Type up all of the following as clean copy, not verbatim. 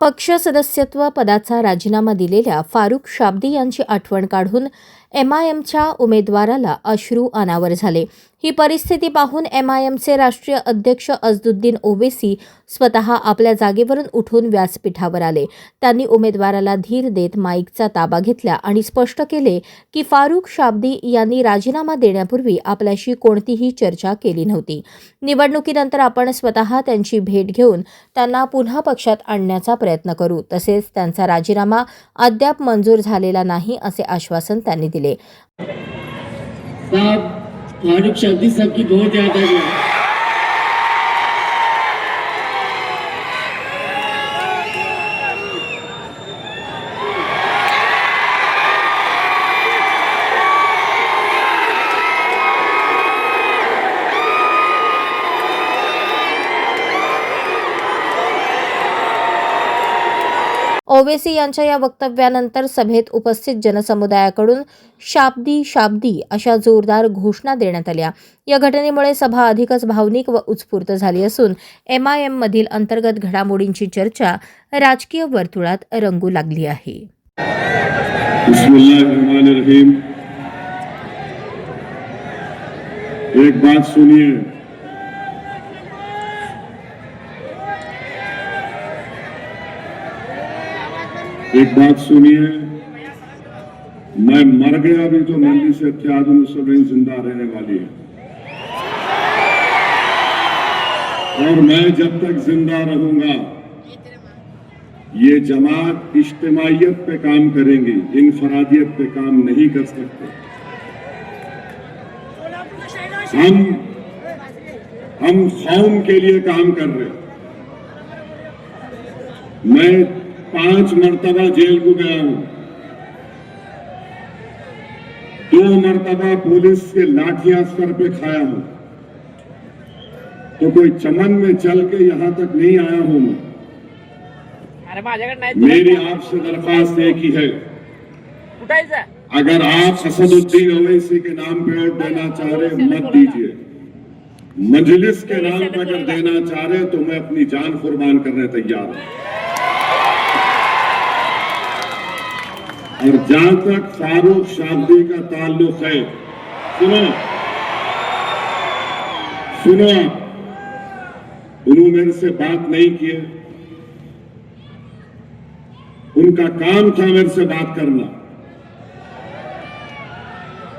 पक्ष सदस्यत्व पदाचा राजीनामा दिलेल्या फारुख शाब्दी यांची आठवण काढून एमआयएमच्या उमेदवाराला अश्रू अनावर झाले. ही परिस्थिती पाहून एमआयएमचे राष्ट्रीय अध्यक्ष अझदुद्दीन ओवेसी स्वतः आपल्या जागेवरून उठून व्यासपीठावर आले. त्यांनी उमेदवाराला धीर देत माईकचा ताबा घेतला आणि स्पष्ट केले की फारुख शाब्दी यांनी राजीनामा देण्यापूर्वी आपल्याशी कोणतीही चर्चा केली नव्हती. निवडणुकीनंतर आपण स्वतः त्यांची भेट घेऊन त्यांना पुन्हा पक्षात आणण्याचा प्रयत्न करू. तसेच त्यांचा राजीनामा अद्याप मंजूर झालेला नाही असे आश्वासन त्यांनी दिले. फारुख शाब्दी साहब की बहुत याद आ गई. ओवेसी यांच्या या वक्तव्यानंतर सभेत उपस्थित जनसमुदायाकडून शाब्दी शाब्दी अशा जोरदार घोषणा देण्यात आल्या. या घटनेमुळे सभा अधिकच भावनिक व उत्स्फूर्त झाली असून एमआयएम मधील अंतर्गत घडामोडींची चर्चा राजकीय वर्तुळात रंगू लागली आहे. बिस्मिल्लाहिर्रहमानिर्रहीम. एक बात सुनिए. एक बात सुनिए, मैं मर गया भी तो मंदी से इत्यादुल जिंदा रहने वाली है और मैं जब तक जिंदा रहूंगा ये जमात इज्तिमाइयत पे काम करेंगी, इनफरादियत पे काम नहीं कर सकते. हम कौम के लिए काम कर रहे हैं. मैं 5 मरतबा जेल को गया हूं. 2 मरतबा पुलिस के लाठियां सर पे खाया हूं. तो कोई चमन में चल के यहां तक नहीं आया हूं मैं. मेरी आपसे दरख्वास्त एक ही है, अगर आप असदुद्दीन ओवैसी के नाम पे वोट देना चाह रहे मत दीजिए. मजलिस के नाम पर अगर देना चाह रहे तो मैं अपनी जान कुर्बान करने तैयार हूं. और जहां तक फारुख शाब्दी का ताल्लुक है, सुनो, उन्होंने मेरे से बात नहीं किए. उनका काम था मेरे से बात करना.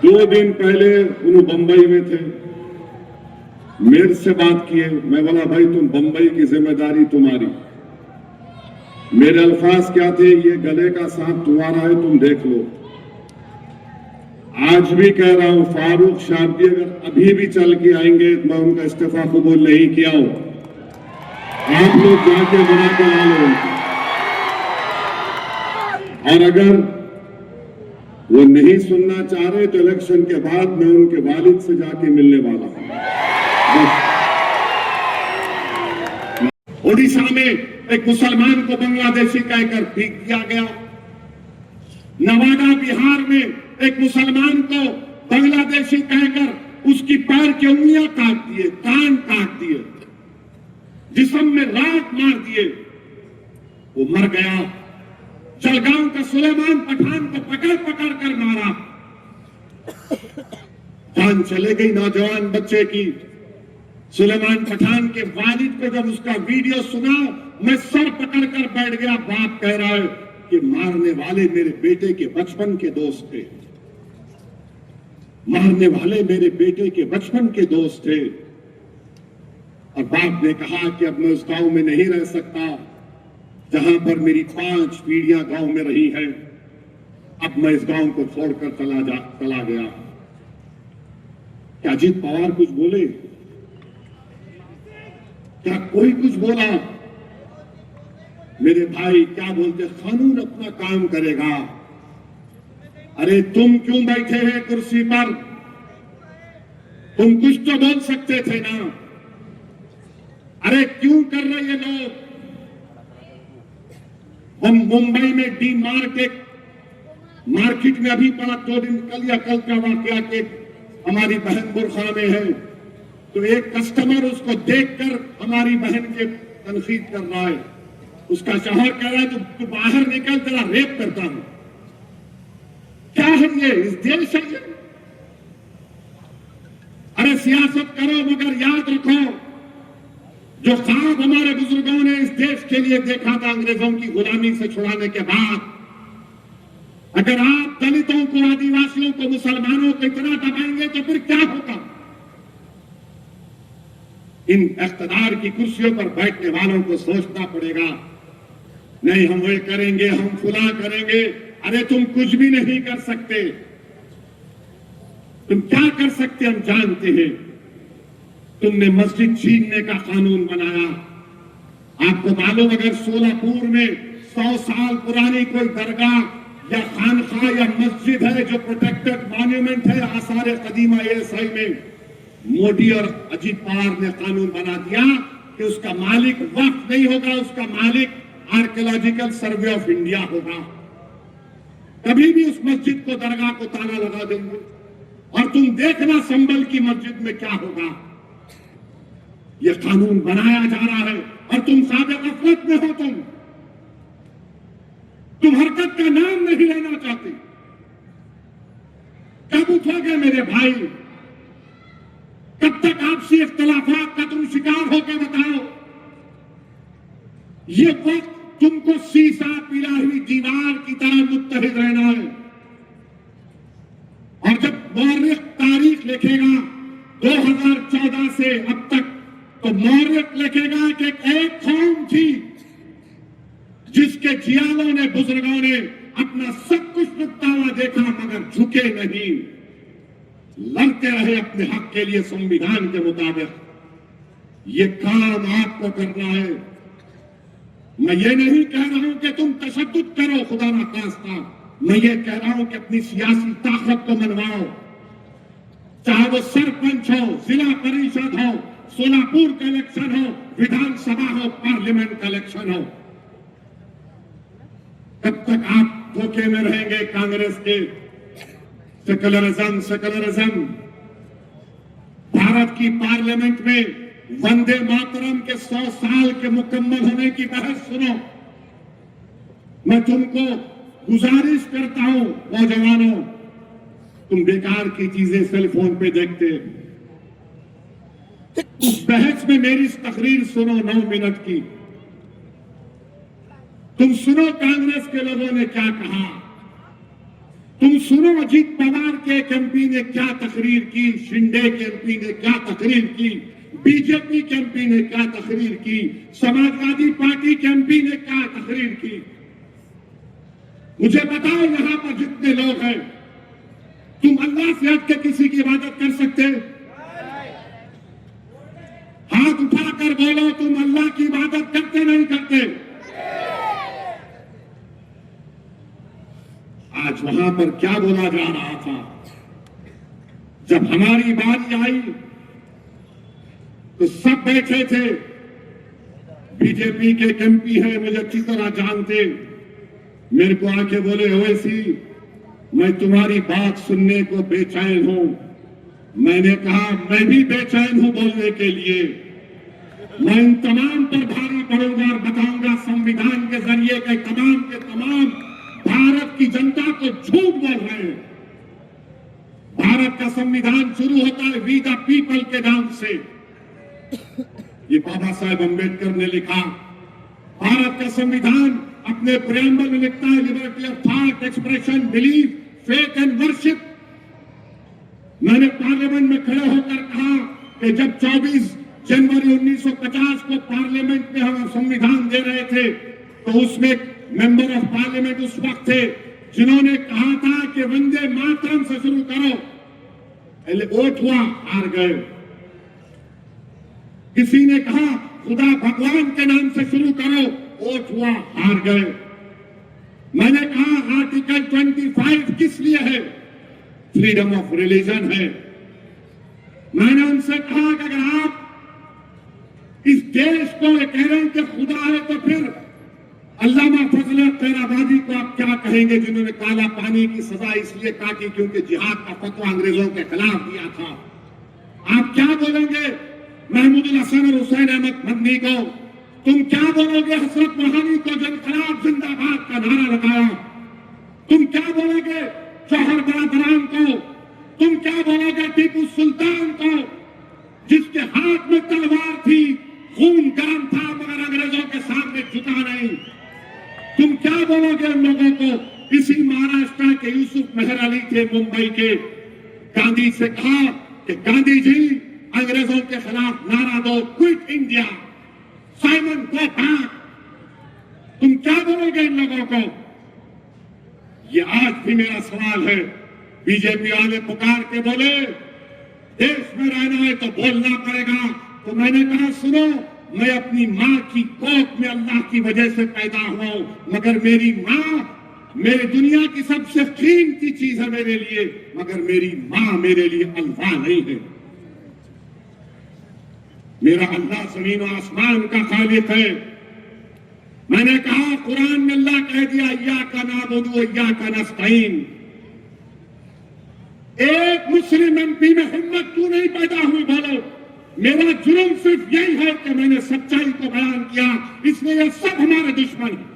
2 दिन पहले उन्होंने बंबई में थे, मेरे से बात किए. मैं बोला भाई तुम बंबई की जिम्मेदारी तुम्हारी. मेरे अल्फाज क्या थे, ये गले का सांप तुम्हारा है, तुम देख लो. आज भी कह रहा हूं, फारुख शाब्दी अगर अभी भी चल के आएंगे तो मैं उनका इस्तीफा कबूल नहीं किया हूं. आप लोग जाके बना के ला लो. और अगर वो नहीं सुनना चाह रहे तो इलेक्शन के बाद मैं उनके वालिद से जाके मिलने वाला हूं. ओडिशा में एक मुसलमान को बांग्लादेशी कहकर फेंक दिया गया. नवादा बिहार में एक मुसलमान को बांग्लादेशी कहकर उसकी पैर की उंगलियां काट दिए, कान काट दिए, जिस्म में राख मार दिए. वो मर गया. जलगांव का सुलेमान पठान को पकड़ पकड़ कर मारा. जान चले गई नौजवान बच्चे की. सुलेमान पठान के वालिद को जब उसका वीडियो सुना, मैं सर पकड़ कर बैठ गया. बाप कह रहा है कि मारने वाले मेरे बेटे के बचपन के दोस्त थे. मारने वाले मेरे बेटे के बचपन के दोस्त थे. और बाप ने कहा कि अब मैं उस गांव में नहीं रह सकता जहां पर मेरी 5 पीढ़ियां गांव में रही है. अब मैं इस गांव को छोड़कर चला गया. क्या अजीत पवार कुछ बोले? क्या कोई कुछ बोला? मेरे भाई क्या बोलते, कानून अपना काम करेगा. अरे तुम क्यों बैठे हैं कुर्सी पर? तुम कुछ तो बोल सकते थे ना. अरे क्यों कर रहे ये लोग? हम मुंबई में डी मार्केट में अभी पड़ा 2 दिन कल या कल का वाकया के हमारी बहन बुरखा में है, तो एक कस्टमर उसको देखकर हमारी बहन के तनकीद कर रहा है. उसका शौहर कह रहा है तू बाहर निकल, तेरा रेप करता हूं। क्या है ये? इस देश है ये? अरे सियासत करो मगर याद रखो, जो ख्वाब हमारे बुजुर्गों ने इस देश के लिए देखा था अंग्रेजों की गुलामी से छुड़ाने के बाद, अगर आप दलितों को, आदिवासियों को, मुसलमानों को इतना दबाएंगे तो फिर क्या होगा? इन इख्तिदार की कुर्सियों पर बैठने वालों को सोचना पड़ेगा। नहीं हम वो करेंगे, हम फुला करेंगे। अरे तुम कुछ भी नहीं कर सकते। तुम क्या कर सकते हम जानते हैं। तुमने मस्जिद छीनने का कानून बनाया। आपको मालूम, अगर सोलापुर में 100 साल पुरानी कोई दरगाह या खानखा या मस्जिद है जो प्रोटेक्टेड मॉन्यूमेंट है आसार कदीमा एएसआई में, मोदी और अजीत पवार ने कानून बना दिया कि उसका मालिक वक्फ नहीं होगा, उसका मालिक आर्कियोलॉजिकल सर्वे ऑफ इंडिया होगा। कभी भी उस मस्जिद को, दरगाह को ताला लगा देंगे। और तुम देखना संभल की मस्जिद में क्या होगा। यह कानून बनाया जा रहा है और तुम साबिक़ गफलत में हो। तुम हरकत का नाम नहीं लेना चाहते। कब उठोगे मेरे भाई? कब तक आपसी इख्तिलाफात का तुम शिकार होकर बताओ? ये वक्त तुमको सीसा पिला हुई दीवार की तरह मुत्तहिद रहना है। और जब मौर्य तारीख लिखेगा 2014 से अब तक, तो मौर्य लिखेगा कि एक कौम थी जिसके जियालों ने, बुजुर्गों ने अपना सब कुछ नुकता हुआ देखा मगर झुके नहीं, लड़ते रहे अपने हक के लिए संविधान के मुताबिक। ये काम आपको करना है। मैं ये नहीं कह रहा हूं कि तुम तशद्दुद करो, खुदा ना खास्ता। मैं ये कह रहा हूं कि अपनी सियासी ताकत को मनवाओ। चाहे वो सरपंच हो, जिला परिषद हो, सोलापुर का इलेक्शन हो, विधानसभा हो, पार्लियामेंट का इलेक्शन हो। कब तक आप धोखे में रहेंगे कांग्रेस के? सेकुलरिज्म। भारत की पार्लियामेंट में वंदे मातरम के 100 साल के मुकम्मल होने की बहस सुनो। मैं तुमको गुजारिश करता हूं नौजवानों, तुम बेकार की चीजें सेल फोन पे देखते। उस बहस में मेरी तकरीर सुनो 9 मिनट की। तुम सुनो कांग्रेस के लोगों ने क्या कहा। तुम सुनो अजीत पवार के एक एमपी ने क्या तकरीर की, शिंदे के एमपी ने क्या तकरीर की, बीजेपी के एमपी ने क्या तकरीर की, समाजवादी पार्टी के एमपी ने क्या तकरीर की। मुझे बताओ यहां पर जितने लोग हैं, तुम अल्लाह से हट के किसी की इबादत कर सकते? हाथ उठाकर बोलो, तुम अल्लाह की इबादत करते नहीं करते? आज वहां पर क्या बोला जा रहा था? जब हमारी बारी आई तो सब बैठे थे। बीजेपी के एमपी है, मुझे अच्छी तरह जानते, मेरे को आके बोले ओवैसी मैं तुम्हारी बात सुनने को बेचैन हूं। मैंने कहा मैं भी बेचैन हूं बोलने के लिए। मैं इन तमाम पर भारी पड़ूंगा और बताऊंगा संविधान के जरिए के तमाम भारत की जनता को झूठ बोल रहे हैं। भारत का संविधान शुरू होता है वी द पीपल के नाम से। ये बाबा साहेब अम्बेडकर ने लिखा। भारत का संविधान अपने प्रियम्बल में लिखता है liberty of thought, expression, belief, faith and worship. मैंने पार्लियामेंट में खड़े होकर कहा कि जब 24 जनवरी 1950 को पार्लियामेंट में हम संविधान दे रहे थे तो उसमें मेंबर ऑफ पार्लियामेंट उस वक्त थे जिन्होंने कहा था कि वंदे मातरम से शुरू करो। पहले वोट हुआ, हार गए। किसी ने कहा खुदा भगवान के नाम से शुरू करो, वोट हुआ, हार गए। मैंने कहा आर्टिकल 25 किस लिए है? फ्रीडम ऑफ रिलीजन है। मैंने उनसे कहा कि अगर आप इस देश को कह रहे हैं कि खुदा है तो फिर अल्लामा फजल खैराबादी को आप क्या कहेंगे जिन्होंने काला पानी की सजा इसलिए काटी क्योंकि जिहाद का फतवा अंग्रेजों के खिलाफ दिया था? आप क्या बोलेंगे महमूद हसन और हुसैन अहमद मदनी को? तुम क्या बोलोगे हसरत मोहानी को जिनकलाब जिंदाबाद का नारा लगाया? तुम क्या बोलोगे जौहर बरादरान को? तुम क्या बोलोगे टीपू सुल्तान को, जिसके हाथ में तलवार थी, खून गर्म था मगर अंग्रेजों के सामने झुका नहीं? तुम क्या बोलोगे उन लोगों को? इसी महाराष्ट्र के यूसुफ मेहर अली थे मुंबई के, गांधी से कहा कि गांधी जी अंग्रेजों के खिलाफ नारा दो, quit India, Simon go back. तुम क्या बोलोगे इन लोगों को? ये आज भी मेरा सवाल है। बीजेपी वाले पुकार के बोले देश में रहना है तो बोलना पड़ेगा। तो मैंने कहा सुनो, मैं अपनी माँ की कोख में अल्लाह की वजह से पैदा हुआ हूं, मगर मेरी माँ मेरी दुनिया की सबसे कीमती चीज है मेरे लिए, मगर मेरी माँ मेरे लिए अल्लाह नहीं है। मेरा अल्लाह जमीन और आसमान का खालिक है। मैंने कहा कुरान में अल्लाह कह दिया इय्याका नअबुदु व इय्याका नस्तईन। एक मुस्लिम एमपी में हिम्मत क्यों नहीं पैदा हुई? बोलो। मेरा जुर्म सिर्फ यही है कि मैंने सच्चाई को बयान किया, इसलिए ये सब हमारे दुश्मन हैं।